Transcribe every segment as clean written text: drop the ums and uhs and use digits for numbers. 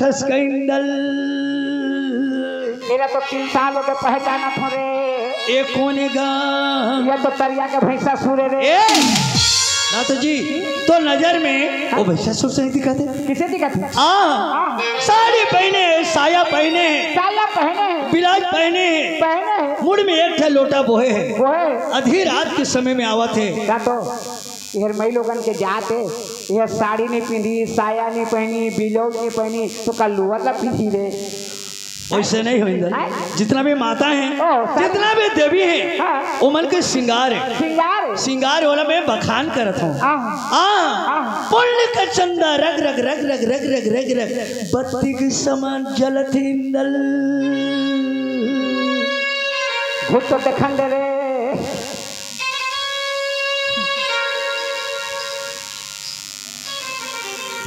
Thus का इंदल मेरा तो 3 साल हो गए पहचाना थोड़े ए कोने गांव ये तो तरिया के भैंसा सुरे रे ना तो जी तो नजर में वो भैंसा सुर से नहीं दिखाते किसे दिखाते साड़ी पहने साया पहने साया पहने बिलाज पहने पहने मुड़ में एक लोटा बोहे है वो है आधी रात के समय में आवत है का तो यार मई लोगन के जाते यह साड़ी नहीं पहनी साया नहीं पहनी बिलौज नहीं पहनी तो कल लुआ पीछी रे वैसे नहीं हो जितना भी माता है जितना भी देवी है वो मन के श्रृंगार है श्रृंगार वाला मैं बखान करत हूँ पुण्य का चंदा रग रग रग रग रग रग रग रग बत्ती के समान जलत इंदल भूत तो देखन दे रे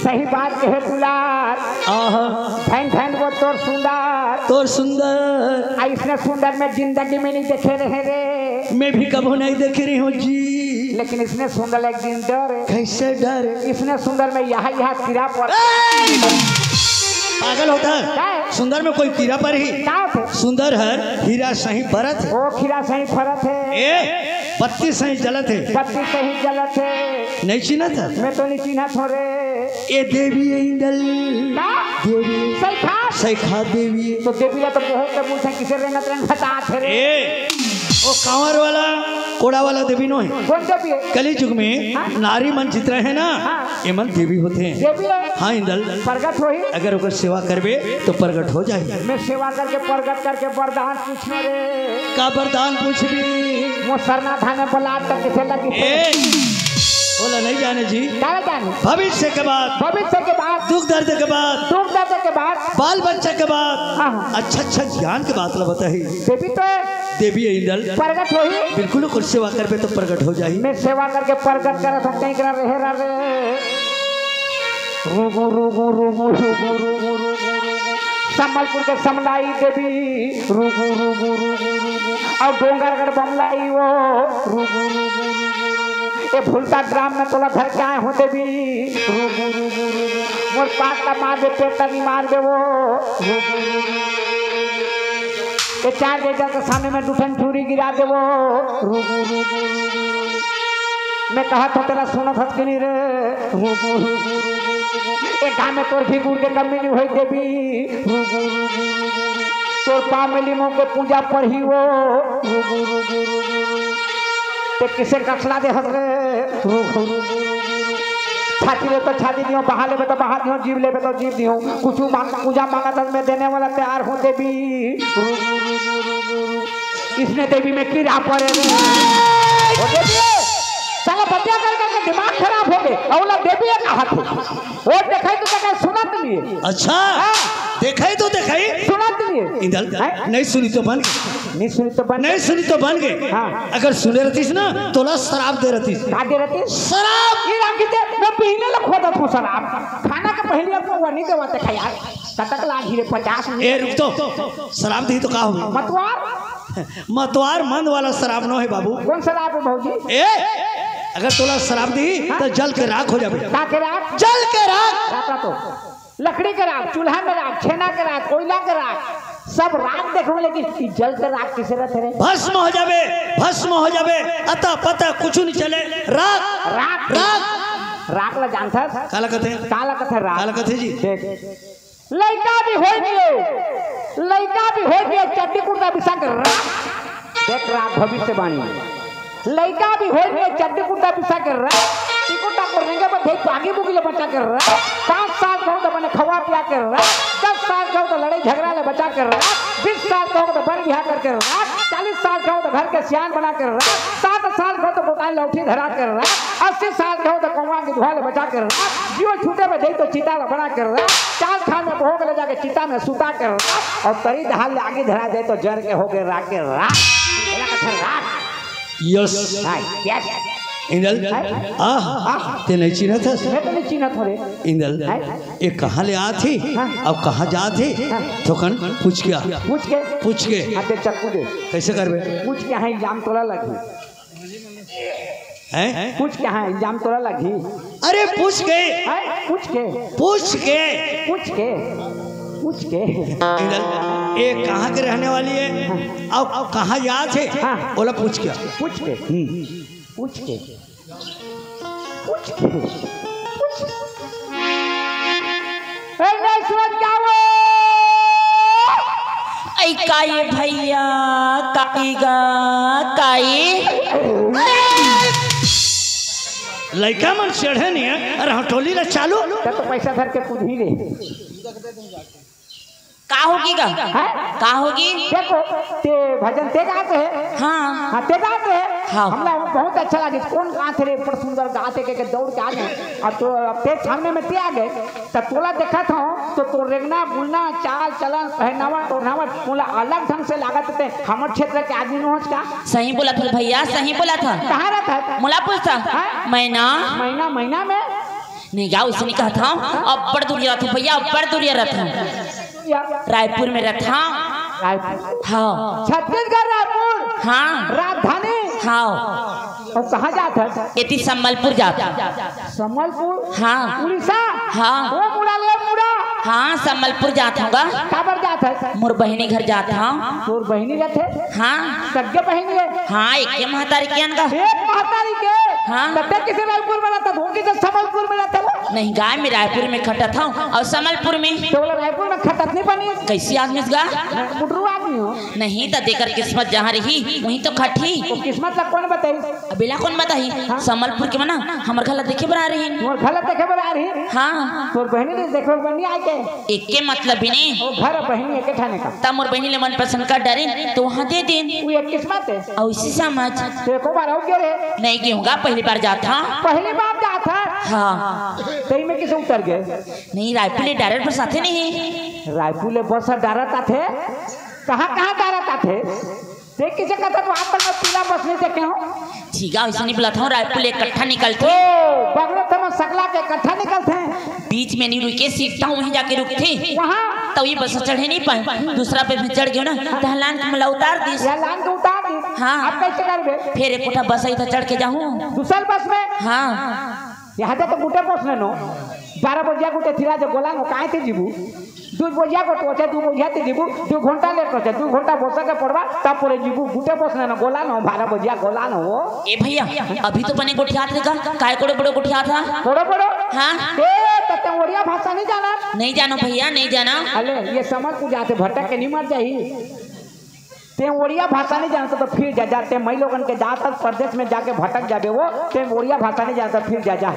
सही बात कहे दुलार धन धन वो तोर सुंदर ऐसने सुंदर मैं जिंदगी में नहीं देखे रहे रे मैं भी कभी नहीं देख रही हूँ जी लेकिन इसने सुंदर एक दिन डर कैसे डर इसने सुंदर में यहाँ कीड़ा पर पागल होता है सुंदर में कोई कीड़ा पर ही सुंदर हर हीरा सही परत है वो खीरा सही फरत है पत्ती सही जलत है पत्ती सही जलत है नहीं चिन्हा था मैं तो नहीं चिन्हा थोड़े ए देवी इंदल देवी सैखा देवी तो देवी तो बहुत के मुंह से किसे रेंगत रेंगत रे वो कांवर वाला कोड़ा वाला देवी नो है कौन देवी है कली युग में नारी मन चित्र है ना ये मन देवी होते हैं देवी है हाँ इंदल प्रगट होई अगर ओकर सेवा करबे तो प्रगट हो जाए मैं सेवा करके प्रगट करके वरदान पूछने रे का वरदान पूछबी वो सरना थाने बलाट तक किसे लगी बोला नहीं जाने जी क्या जाने भविष्य के बाद दुख दर्द के बाद बाल बच्चा के बाद अच्छा ज्ञान के बात ला बताई देवी तो देवी इंदल प्रगट होई बिल्कुल कुछ सेवा करबे तो प्रगट हो जाए मैं सेवा करके प्रगट करत हूं कहीं कर रहे रुगु रुगु रुगु रुगु रुगु रुगु संबलपुर के समलाई देवी रुगु रुगु रुगु रुगु और डोंगरगढ़ बमलाई वो रुगु रुगु ये भूलता ग्राम में तोला घर क्या हो देवी रुगु रुगु रुगु मोर पाट का मार दे पेट का नहीं मार दे वो रुगु रुगु ये 4 बेटा के सामने में दुठन चूड़ी गिरा दे वो रुगु रुगु मैं कहा था तेरा सोना फंस गई रे रुगु रुगु एक गाँव में तोर भी गुड़ के कमी नहीं हुई देवी रुगु रुगु तोर पाँव में लीमों के पूजा पढ़ी वो रुगु रुगु ते किसे कखला दे हस रे रुगु रुगु छाती ले तो छाती दियो बहा ले तो बहा दियो जीव ले तो जीव दियो कुछ मांग पूजा मांगा तो मैं देने वाला तैयार हूँ देवी इसने देवी में कीड़ा पड़े चलो बतिया करके दिमाग खराब हो गए और देवी कहा थे वो देखाई तो देखाई सुना तो लिए अच्छा देखाई तो देखाई सुना तो लिए इंदल नहीं सुनी तो बन नहीं सुनी तो बन नहीं सुनी तो बन गए अगर सुने रहतीस ना तोला शराब दे रहतीस क्या दे रहती शराब ये राखी दे मैं पीने लग खोदा तू शराब खाना के पहले आपको वो नहीं देवाते खा यार कतक लागी रे 50 ए रुक तो शराब दी तो का होगी मतवार मंद वाला शराब न है बाबू कौन शराब है भौजी ए अगर तोला शराब दी तो जल के राख हो जाबे का के राख जल के राख तो लकड़ी के राख चूल्हा में राख छेना के राख कोयला के राख सब राख देखो लेकिन जल के राख किसे रहते रे भस्म हो जाबे अता पता कुछ नहीं चले राख राख राख राख ला जानता काला कथे राख काला कथे जी देख लइका भी हो गए चट्टी कुर्ता बिसा के राख देख राख भविष्यवाणी लइका भी हो गए चट्टी कुर्ता बिसा के राख टिकुटा को रेंगे पर देख आगे बुकी बचा के राख 5 साल का तो मैंने खवा पिया के राख 10 साल का तो लड़ाई झगड़ा ले बचा के राख 20 साल का तो बर बिहार करके राख 40 साल का तो घर के सियान बना के राख 7 साल का तो बोकान लौठी धरा कर राख 80 साल का तो कौवा की धुआ ले बचा कर राख जीव छूटे में दे तो चिता बना कर राख चाल खान में भोग ले जाके चिता में सुता कर राख और तरी ढाल आगे धरा दे तो जर के हो गए राख के राख यस यस इंदल ते नहीं चिन्ह था मैं तो नहीं चिन्ह थोड़े इंदल ये कहाँ ले आ थी अब कहाँ जा थी तो कन पूछ के आते चक्कू दे कैसे करबे पूछ के यहाँ इल्जाम तोला लगी हैं पूछ के यहाँ इल्जाम तोला लगी अरे पूछ के पूछ के पूछ के पूछ के पूछ के ये कहाँ के रहने वाली है और कहाँ याद है? बोला पूछ के पूछ के पूछ के पूछ के काई भैया काईगा काई लड़का मन चढ़े नहीं है। अरे हटोली ला चालू तो पैसा धर के खुद ही ले का होगी का होगी? देखो ते भजन ते गाते हैं। हाँ हाँ ते गाते हैं। हाँ हमला बहुत अच्छा लगे। कौन गाते रे बड़ सुंदर गाते के दौड़ के आ गए और तो ते सामने में ते आ गए तो तोला देखा था तो रेगना बुलना चाल चलन पहनावा ओढ़ावा तोला अलग ढंग से लागत थे। हमारे क्षेत्र के आदमी नोच का सही बोला था भैया सही बोला था। कहाँ रहता है? मुला पूछता महीना महीना महीना में नहीं जाओ उसने कहा था अब बड़ दूरिया रहता भैया अब बड़ दूरिया रहता रायपुर में रहता। हाँ छत्तीसगढ़ रायपुर हाँ राजधानी हाँ और कहाँ जाता है? ये सम्बलपुर जाता। सम्बलपुर हाँ उड़ीसा हाँ वो मुड़ा ले मुड़ा हाँ सम्बलपुर जाता होगा। काबर जाता है? मोर बहनी घर जाता हूँ। तोर बहनी रहते? हाँ सगे बहनी है। हाँ एक महतारी के अनगा एक महतारी के हाँ तब किसी रायपुर में रहता धोखे से सम्बलपुर में रहता वो नहीं गाय में रायपुर में खटा था और सम्बलपुर में तो बोला रायपुर में खटत नहीं बनी कैसी आदमी गा बुढ़रू आदमी हो नहीं तो देकर किस्मत जहाँ रही वहीं तो खटी तो किस्मत ला कौन बताई? बेला कौन बताई? सम्बलपुर के मना हमारे घर देखे बना रही तोर घर देखे बना रही। हाँ तोर बहनी ने देखो बनी आके एक के मतलब भी नहीं वो घर बहनी एक ठाने का तब मोर बहनी ले मन पसंद कर डरे तो वहाँ दे दे वो एक किस्मत है और इसी समझ देखो बार हो गया रे नहीं गेहूँगा पहली बार जाता पहली बार जाता हाँ तई में किसे उतर गए? नहीं रायपुर ले डायरेक्ट बस आते नहीं रायपुर ले बस डरता थे कहाँ डरता थे देख किसे कहता तो आप पर पीला बस नहीं देखे हो ठीक है ऐसा नहीं बोला था रायपुर ले इकट्ठा निकलते बगल थे सकला के इकट्ठा निकलते हैं बीच में नहीं रुके सीटता वहीं जाके रुकते वहाँ तो ये बस चढ़े नहीं पाए दूसरा पे भी चढ़ गयो ना तो लान के मला उतार दी या लान को उतार दी। हाँ अब कैसे करबे? फिर एक कोठा बस आई तो चढ़ के जाऊँ दूसर बस में हाँ यहाँ तो गुटे पहुँचने नो 12 बजिया गुटे थिरा जो गोला नो काहे थे जीबू 2 बजिया को टोचे 2 बजिया ते जीबू 2 घंटा लेट करते 2 घंटा बस के पड़वा तब पूरे जीबू गुटे पहुँचने नो गोला नो 12 बजिया गोला नो ए भैया अभी तो बने गोठिया था काय कोड़े बड़ो गोठिया था बड़ो हाँ ए तते ओड़िया भाषा नहीं जाना? नहीं जानो भैया नहीं जाना। अरे ये समझ को जाते भटक के नहीं मर जाही ते ओड़िया भाषा नहीं जानता तो फिर जा जाते मई लोगन के जाता प्रदेश में जाके भटक जाबे वो ते ओड़िया भाषा नहीं जानता फिर जा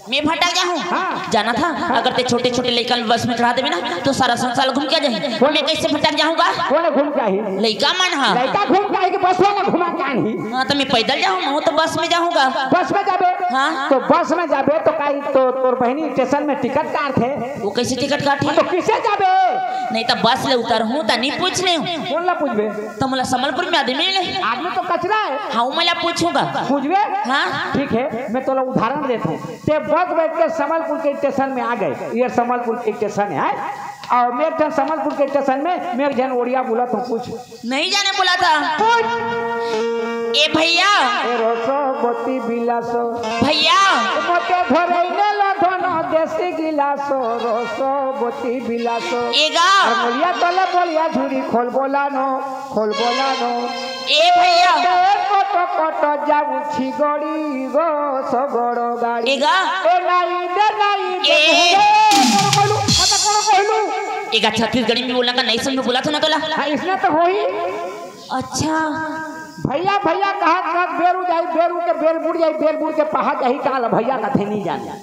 मैं भटक जाऊँ हाँ। जाना था अगर ते छोटे छोटे लड़का बस में चढ़ा देवे ना तो सारा संसार घूम के जाए मैं कैसे भटक जाऊँगा? कौन घूम जाही? लड़का मन हाँ लड़का घूम जाही कि बस वाला घुमा जाही? हाँ तो मैं पैदल जाऊँ तो बस में जाऊँगा। बस में जाबे हाँ तो बस में जाबे तो काई तो तोर बहनी स्टेशन में टिकट काट थे वो कैसे टिकट काटे? तो किसे जाबे? नहीं तो बस ले उतर हूँ तो नहीं पूछ ले कौन ला पूछबे? तो मला सम्बलपुर में आदमी ले आदमी तो कचरा है। हाँ मैं पूछूंगा पूछबे? हाँ ठीक है मैं तो उदाहरण देता हूँ ते बस बैठ के सम्बलपुर के स्टेशन में आ गए ये सम्बलपुर के स्टेशन है और मेरे जन सम्बलपुर के स्टेशन में मेरे जन ओड़िया बोला तो पूछ नहीं जाने बोला था ए भैया रोसोबती बिलासो भैया मोटे धरैले लधन देसी गिलासो रोसोबती बिलासो एगा बोलिया तले बोलिया झुरी खोल बोला नो ए भैया कोटो कोटो जाऊ छी गड़ी गो सगड़ो गाड़ी एगा ए नहीं दे एगा छत्तीसगढ़ी में बोलना का नहीं समझ में बोला था ना तोला? हाँ इसने तो हो ही अच्छा भैया कहा कहा बेरू जाई बेरू के बेर बुड़ जाई बेर बुड़ के पहाड़ जाही काल भैया का थे नहीं जाने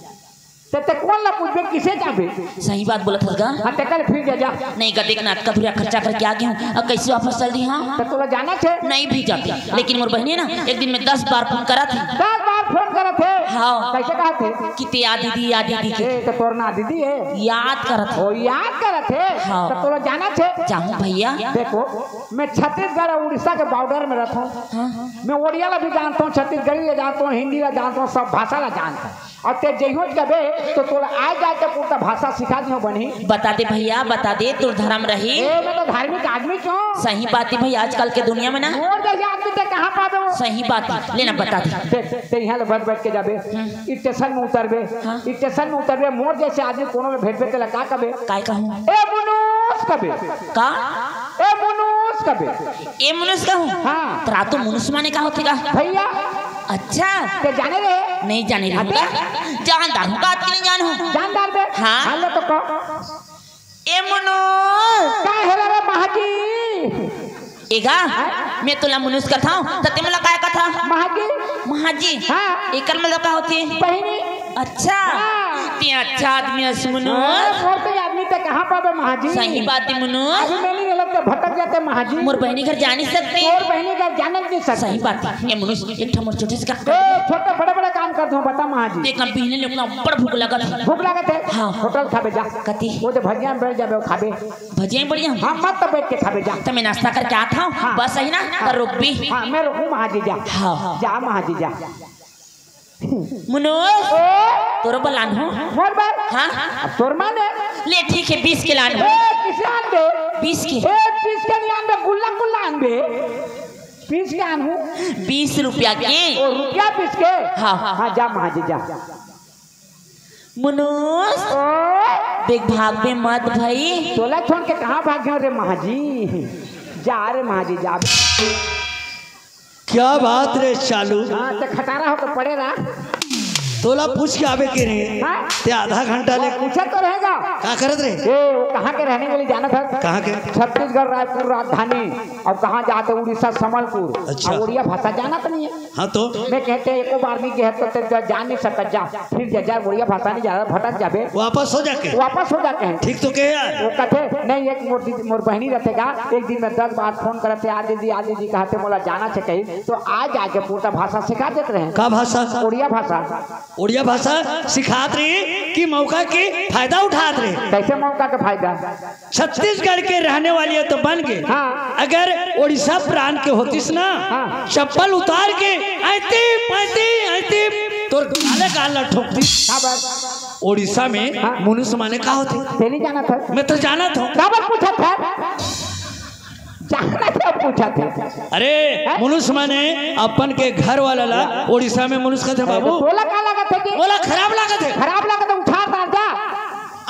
ते कौन ला पूछबे किसे जाबे? सही बात बोला था। हाँ ते कल फिर जा नहीं का देखना का पूरा खर्चा करके आ गई हूँ अब कैसे वापस चल दी? हाँ तो तोला जाना थे नहीं भी जाती लेकिन मोर बहनी ना एक दिन में 10 बार फोन करा थी 10 बार फोन करे थे। हाँ कैसे कहा थे कि ते आ दीदी के तो तोर ना दीदी है याद करा था ओ याद करे थे। हाँ। तो तोला जाना थे जाऊँ भैया देखो मैं छत्तीसगढ़ और उड़ीसा के बॉर्डर में रहता हूँ मैं ओडिया ला भी जानता हूँ छत्तीसगढ़ी ला जानता हूँ हिंदी ला जानता हूँ सब भाषा ला जानता हूँ और ते जइहो जबे तो तोला आ जाके पूरा भाषा सिखा दियो बनी बता दे भैया बता दे तू धर्म रही ए मैं तो धार्मिक आदमी क्यों? सही बात है भैया आजकल के दुनिया में ना और जैसे आदमी ते कहां पाबे वो सही बात है लेना बता दे ते यहां ले बैठ के जाबे स्टेशन में उतरबे स्टेशन में उतरबे मोर जैसे आदमी कोनो में भेटबे तेला का कबे काय कहूं ए मनुष्य कबे का ए मनुष्य कबे ए मनुष्य कहूं हाँ तरा तो मनुष्य माने का होती का भैया अच्छा ते जाने रे नहीं जाने रहूंगा जानदार हूँ का नहीं जान हूँ जानदार बे हाँ हाल तो को ए मनुष्य का है रे महाजी एगा मैं तुला मनुष्य का था तते मला काय का था महाजी महाजी हाँ एकर मतलब का होती है बहिनी अच्छा ते अच्छा आदमी है मनुष्य मोर तो आदमी ते कहां पाबे महाजी सही बात है मनुष्य अभी मैंने गलत तो भटक जाते महाजी मोर बहनी घर जा नहीं सकते और बहनी घर जाने नहीं सकते सही बात है ये मनुष्य एक ठमर छोटे से का ए छोटे बड़े बड़े काम कर दूं बता महाजी देखना पीने लोग बड़ भूख लगा भूख लागत है हाँ होटल खाबे जा कति वो तो भजिया में बैठ जाबे खाबे भजिया बढ़िया हां मत तो बैठ के खाबे जा तो मैं नाश्ता करके आता हूं बस सही ना कर रुक भी हां मैं रुकूं महाजी जा हाँ जा महाजी जा मनुष्य तोरो बलान हो मोर बार हाँ अब तोर माने ले ठीक है 20 के लान ए किसे आन दे 20 के ए 20 के नहीं आन दे गुल्ला गुल्ला आन दे 20 के आन हूं 20 रुपया के और रुपया 20 के हाँ हां जा महाजी जा मनुष्य ओ देख भाग में मत भाई तोला छोड़ के कहां भाग गए रे महाजी जा रे महाजी जा क्या बात रे चालू हाँ तो खटारा होकर पड़े रहा तोला पूछ के आवे के रे हाँ? ते आधा घंटा ले पूछा तो रहेगा का करत रे ए वो कहाँ के रहने के लिए जाना था कहाँ के छत्तीसगढ़ रायपुर राजधानी और कहाँ जाते उड़ीसा संबलपुर अच्छा। और उड़िया भाषा जाना तो नहीं है हाँ तो मैं कहते एको बार नहीं गए तो जा नहीं सकत जा फिर जा उड़िया भाषा नहीं जा भटक जाबे वापस हो जाके वापस हो जाते हैं ठीक तो के यार वो कहते नहीं एक मोर बहनी रहेगा एक दिन में 10 बार फोन करते आ दीदी कहते मोला जाना से कहीं तो आज आके पूरा भाषा सिखा देते रहे का भाषा उड़िया भाषा उड़िया भाषा सिखात रही कि मौका के फायदा उठात रहे कैसे मौका का फायदा छत्तीसगढ़ के रहने वाली है तो बन गए हाँ। अगर उड़ीसा प्रांत के होतीस ना हाँ। चप्पल उतार के आती आती तोर काले काला ठोकती उड़ीसा में हाँ। मनुष्य माने का होते तेरी जाना था मैं तो जाना था कब पूछा था जाना था पूछा था अरे मनुष्य माने अपन के घर वाला ला उड़ीसा में मनुष्य कहते बाबू बोला का लगा था कि बोला खराब लागत है खराब लगा तो उठा जा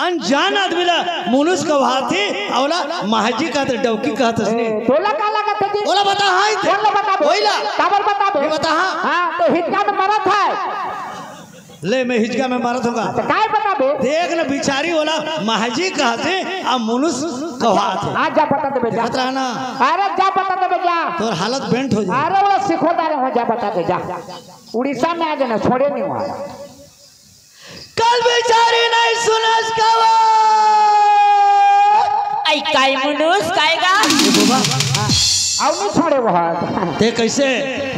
अनजान आदमी ला मनुष्य का हाथी औला महाजी का डौकी का हसने बोला का लगा था कि बोला बता हां बोला बता बोला काबर बता बता हां तो हिचका में मरत है ले मैं हिचका में मारत होगा तो काय बता बे देख ना बिचारी वाला महाजी कहते आ मनुष्य कहवात है आज जा बता दे जा खतरा ना अरे जा बता दे जा तो हालत बेंट हो जाए अरे वो सिखोदार हो जा बता दे जा उड़ीसा में आ जाना छोड़े नहीं वहां कल बेचारी नहीं सुनस कवा आई काय मनुष्य काएगा बाबा अब नहीं छोड़े वहां ते कैसे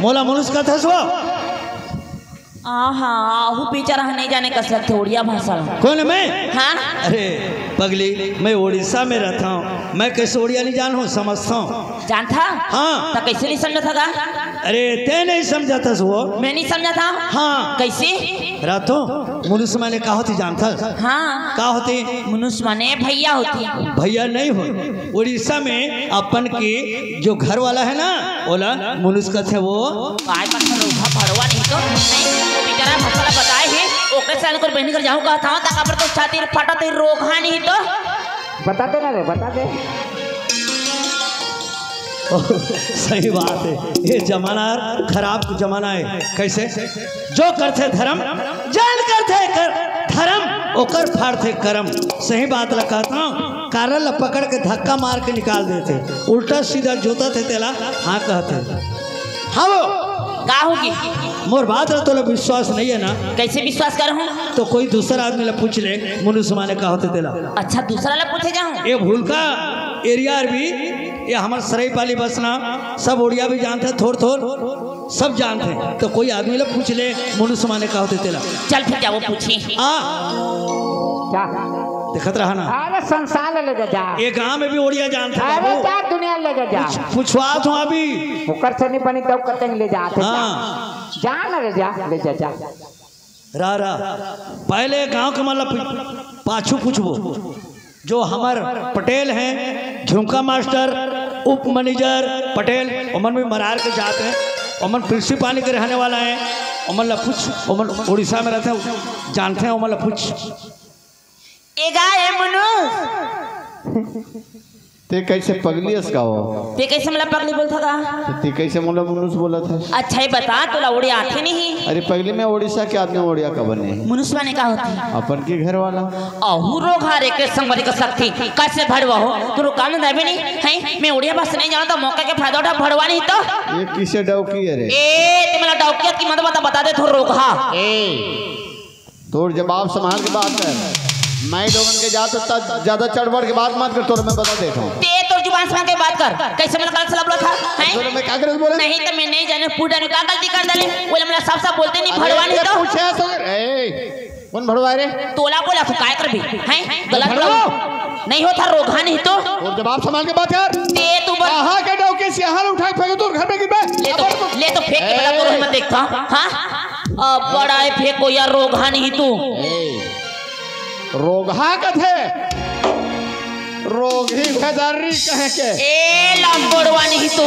मोला मनुष्य का था सो हाँ बेचारा नहीं जाने कसरत थे उड़िया भाषा कौन मैं हाँ अरे पगली मैं उड़ीसा में रहता हूँ मैं कैसे उड़िया नहीं जान हूँ समझता हूँ जानता हाँ तो कैसे नहीं समझा था अरे ते नहीं समझा था वो मैं नहीं समझा था हाँ कैसे रातो मनुष्य माने का होती जानता हाँ का होती मनुष्य माने भैया होती भैया नहीं हो उड़ीसा में अपन की जो घर वाला है ना ओला मनुष्य का थे वो काय पत्थर रोका भरवा नहीं तो नहीं वो बेचारा मसाला बताए है ओके साल को बहन कर जाऊं कहा था ताका पर तो छाती फटा ते रोका नहीं तो बता दे ना रे बता दे सही बात है ये जमाना खराब जमाना है कैसे जो करते धर्म जान करते कर धर्म ओकर फाड़ते करम सही बात ला कहता हूँ कारल पकड़ के धक्का मार के निकाल देते उल्टा सीधा जोता थे तेला हाँ कहते हाँ वो का होगी मोर बात रहा तो विश्वास नहीं है ना कैसे विश्वास कर हूँ तो कोई दूसरा आदमी ला पूछ ले मनुष्य माने का होते तेला अच्छा दूसरा ला पूछे जाऊँ ये भूलका एरिया भी ये हमारे सरायपाली बसना सब उड़िया भी जानते हैं थोड़ थोड़ सब जानते हैं तो कोई आदमी लोग पूछ ले मनुष्य माने का होते तेला चल फिर क्या वो पूछी क्या देखत रहा ना अरे संसार ले जा ये गांव में भी उड़िया जानते हैं अरे बाबू जा दुनिया ले जा पूछवा तो अभी मुकर से नहीं बनी तब करते ले जाते हाँ जा ना ले जा रा पहले गांव के मतलब पाछू पूछबो जो हमार पटेल हैं झुमका मास्टर उप मैनेजर पटेल उमन में मरार के जाते हैं उमन प्रिंसिपाल के रहने वाला है ओमला पूछ ओमल उड़ीसा में रहते हैं जानते हैं ओमला पूछ ए गाय मनु ते कैसे पगली इसका हो ते कैसे मतलब पगली बोलता था ते कैसे मतलब मनुष्य बोला था अच्छा ही बता तोला उड़िया आते नहीं अरे पगली में उड़ीसा के आदमी उड़िया का बने मनुष्य ने कहा होती अपन के घर वाला अहुरो घारे के संगवारी का शक्ति कैसे भड़वा हो तू काम देबे नहीं है मैं उड़िया बस नहीं जाना तो मौका के फायदा उठा भड़वा नहीं तो ये किसे डौकी है रे ए ते मला डौकियत की मत बता दे थोड़ा रोकहा ए तोर जवाब संभाल के बात कर मैं लोगन के जात ज्यादा चढ़बड़ के बात मत कर तोर मैं बता देता हूं ते तोर जुबान संभाल के बात कर कैसे मला गलत सलाह बोला था हैं तोर मैं का कर बोले नहीं तो मैं नहीं जाने पूरा ने का गलती कर डाले बोले मला साफ साफ बोलते नहीं भड़वा नहीं तो पूछे तो ए कौन भड़वा रे तोला बोला तू काय कर भी हैं गलत बोला नहीं होता रोगा नहीं तो और जवाब संभाल के बात कर ते तू कहां के डौके से यहां उठा के फेंक तोर घर में गिर ले तो फेंक के बड़ा तोर मत देखता हां अब बड़ा है फेंको यार रोगा नहीं तू रोगा कथे रोगी खजारी कहे के ए लंबड़वा नहीं तू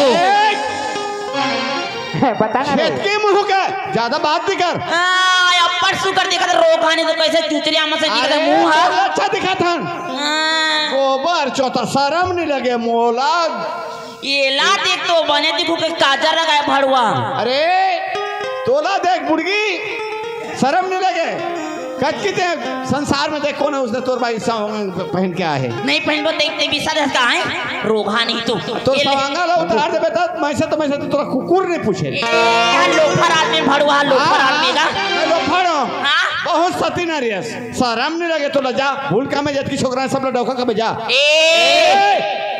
बताना रे खेत के मुंह का ज्यादा बात नहीं कर अब परसों कर देखा तो रोगा नहीं तो कैसे चुचरिया में से दिखता मुंह है अच्छा दिखा था गोबर चौथा शर्म नहीं लगे मोला ये ला देख तो बने दिखो के काजर लगाए भड़वा अरे तोला देख मुर्गी शर्म नहीं लगे कच्ची थे संसार में देख कौन है उसने तोर भाई पहन के आए नहीं पहन को देखते भी साथ का है रोगा नहीं तू तो सवांगा लो उतार दे बेटा मैं से तो तोरा कुकुर ने पूछे यार लोफर आदमी भड़वा लोफर आदमी का मैं लोफर हूं हां बहुत सती ना रियस शर्म नहीं लगे तो जा भूल का में जत की छोकरा सब डौका का बजा ए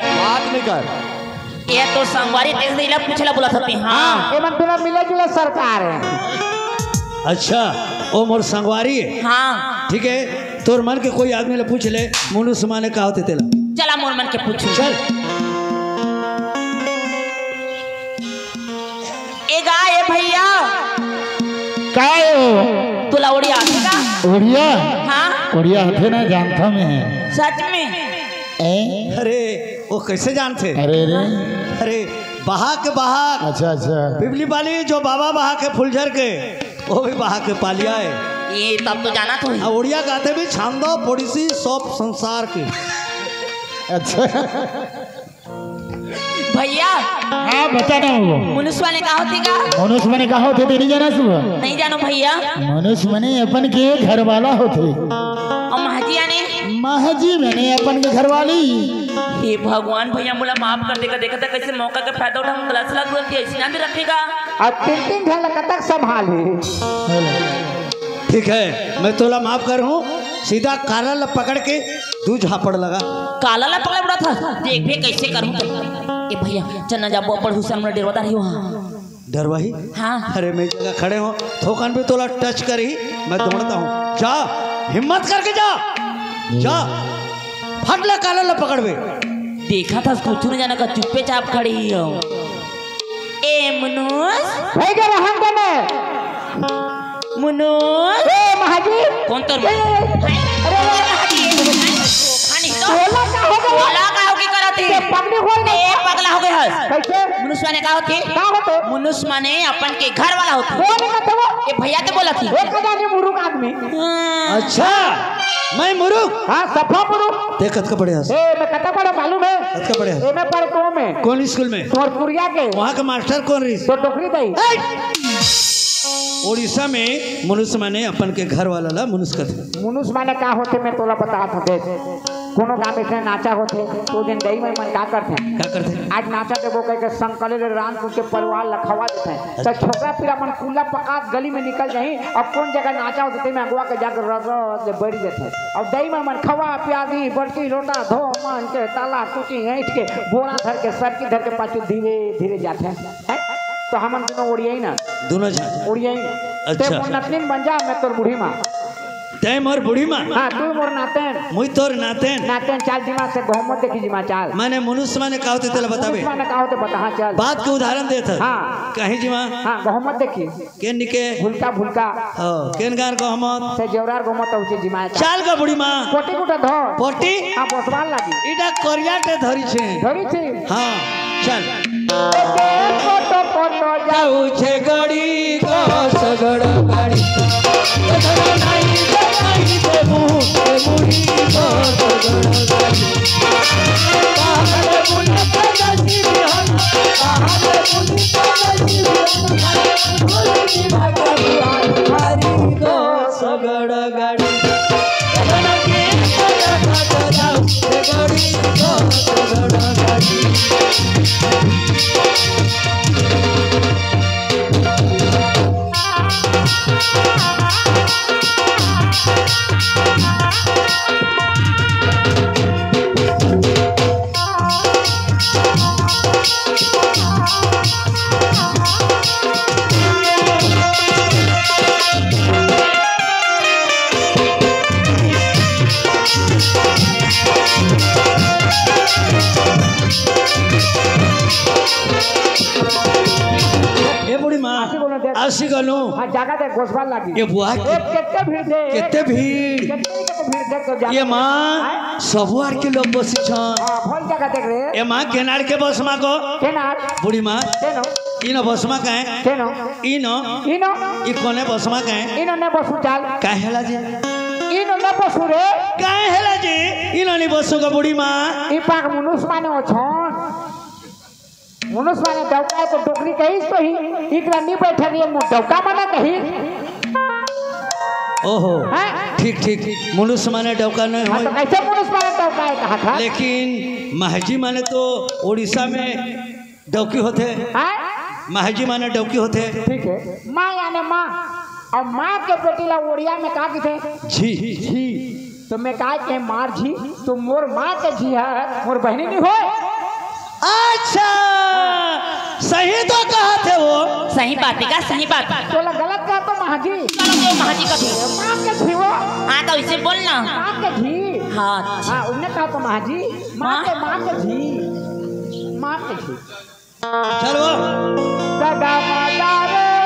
बात नहीं कर ये तो संगवारी देख देला पूछला बोला थी हां ए मन तोला मिले जुले सरकार है अच्छा ओ मोर संगवारी है हाँ ठीक है तोर मन के कोई आदमी ले पूछ ले मनुष्य माने का होते तेला चला मोर मन के पूछू चल ए गाय भैया काय तुला उड़िया आती का उड़िया हाँ उड़िया होते ना जानता में है सच में ए अरे वो कैसे जानते अरे रे अरे बहा के बहा अच्छा अच्छा बिजली वाली जो बाबा बहा के फुलझर के वो भी बहा के पालिया है ये तब तो जाना तू आ उड़िया गाते भी छांदो पड़ोसी सब संसार के अच्छा भैया हाँ बता ना वो मनुष्य वाले कहा होती का मनुष्य मने कहा होते तेरी जाना सुबह नहीं जानो भैया मनुष्य मने अपन के घर वाला होते और महजिया ने महाजी मैंने अपन के घर वाली हे भगवान भैया बोला माफ कर देगा देखा था कैसे मौका का फायदा उठा गलत सलाह बोलती ऐसी ना भी रखेगा और तीन घंटा तक संभाले ठीक है मैं तोला माफ कर हूँ सीधा काला ला पकड़ के दू झापड़ लगा काला ला पकड़ा पड़ा था देख भी कैसे करूँ ए भैया चन्ना जा बड़ हुसैन में डेरवा रही वहाँ डर वही हाँ अरे मैं जगह खड़े हो थोकन भी तोला टच करी मैं दौड़ता हूँ जा हिम्मत करके जा जा फट ले काला ला पकड़बे देखा था कुछ नहीं जाना का चुप्पे चाप खड़ी हो ए मनुष्य भाई के रहन देने मनुष्य ए महाजी कौन तो अरे बोला का हो गया बोला का होगी करती ये पगड़ी खोल दे ए पगला हो गया है कैसे मनुष्य ने कहा होती का होते मनुष्य माने अपन के घर वाला होता वो नहीं कहते वो ये भैया तो बोला थी एक जाने मुरुक आदमी अच्छा मैं मुरुक हाँ सफा मुरुक देखत का बढ़िया ए मैं कता पढ़ा मालूम है कत का बढ़िया ए मैं पढ़ तो में कौन स्कूल में तोरपुरिया के वहाँ का मास्टर कौन रही तो टोकरी दई उड़ीसा में मनुष्य माने अपन के घर वाला ला मनुष्य कथे मनुष्य माने का होते मैं तोला बता था देख कोनो गाँव में नाचा होते तो दिन दही में मन का करते क्या करते आज नाचा देवो कह के संकले रे रान के परिवार लखवा देते हैं तो छोकरा फिर अपन कुल्ला पका गली में निकल जाही अब कौन जगह नाचा होते में अगवा के जाकर रग बढ़ देते अब दही में मन खवा प्याजी बड़की लोटा धो मान के ताला टूटी ऐठ के बोरा धर के सर की धर के पाछू धीरे धीरे जाते हैं तो हमन दोनों ओड़ियाई ना दोनों जान ओड़ियाई अच्छा। ते मोर नतनीन बन जा मैं तोर बूढ़ी माँ तय मोर बूढ़ी माँ हाँ तू मोर नातेन मुई तोर नातेन नातेन चाल दिमाग से गहमत देखी जिमा चाल माने मनुष्य माने का होते तेला बताबे माने का होते बता हाँ चल बात के उदाहरण देत है हाँ। कहीं जीवा हाँ गहमत देखी केन निके भूलका भूलका हो केन गार को हम से जेवरार गहमत होचे जिमा चाल चाल का बूढ़ी माँ कोटी कुटा धो पोटी हाँ बसवाल लागी इटा करिया के धरी छे धरी छी हाँ चल कोटो कोटो जाऊ छे गड़ी को सगड़ गाड़ी धरा नहीं दे मुड़ी को सगड़ गाड़ी पहाड़ बुलंद जैसी बिहान पहाड़ बुलंद जैसी बिहान हरी को सगड़ गाड़ी धरा के जाऊ छे गड़ी को सगड़ गाड़ी आशी गनु हां जगह दे घोषवाल लागी ये बुआ कितने भीड़ थे कितने भीड़ देख तो ये मां सबुआर के लोग बसी छन हां भल जगह देख रे ये मां केनार के बसमा को केनार बूढ़ी मां केनो इनो बसमा काहे केनो इनो ई कोने बसमा काहे इनो ने बसु चाल काहे हला जे इनो ने बसु रे काहे हला जे इनो ने बसु का बूढ़ी मां ई पाक मनुष्य माने ओछन मनुष्य माने डौका तो टोकरी कही तो ही इकरा नहीं बैठे रही मु डौका माने कही ओहो ठीक ठीक मनुष्य माने डौका नहीं हो तो कैसे मनुष्य माने डौका है कहा था लेकिन महजी माने तो उड़ीसा में डौकी होते हैं महजी माने डौकी होते ठीक है मां यानी मां और मां के बेटी ला ओड़िया में का थे जी जी तो मैं कहा के मार जी तो मोर मां के जी है मोर बहनी नहीं हो अच्छा सही तो कहा थे वो सही बात है का सही बात तो गलत कहा तो महाजी महाजी का भी मां के जी वो हाँ तो इसे बोलना मां के जी हाँ हाँ उन्हें कहा तो महाजी मां के जी चलो दादा मादारे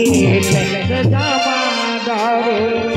के जामा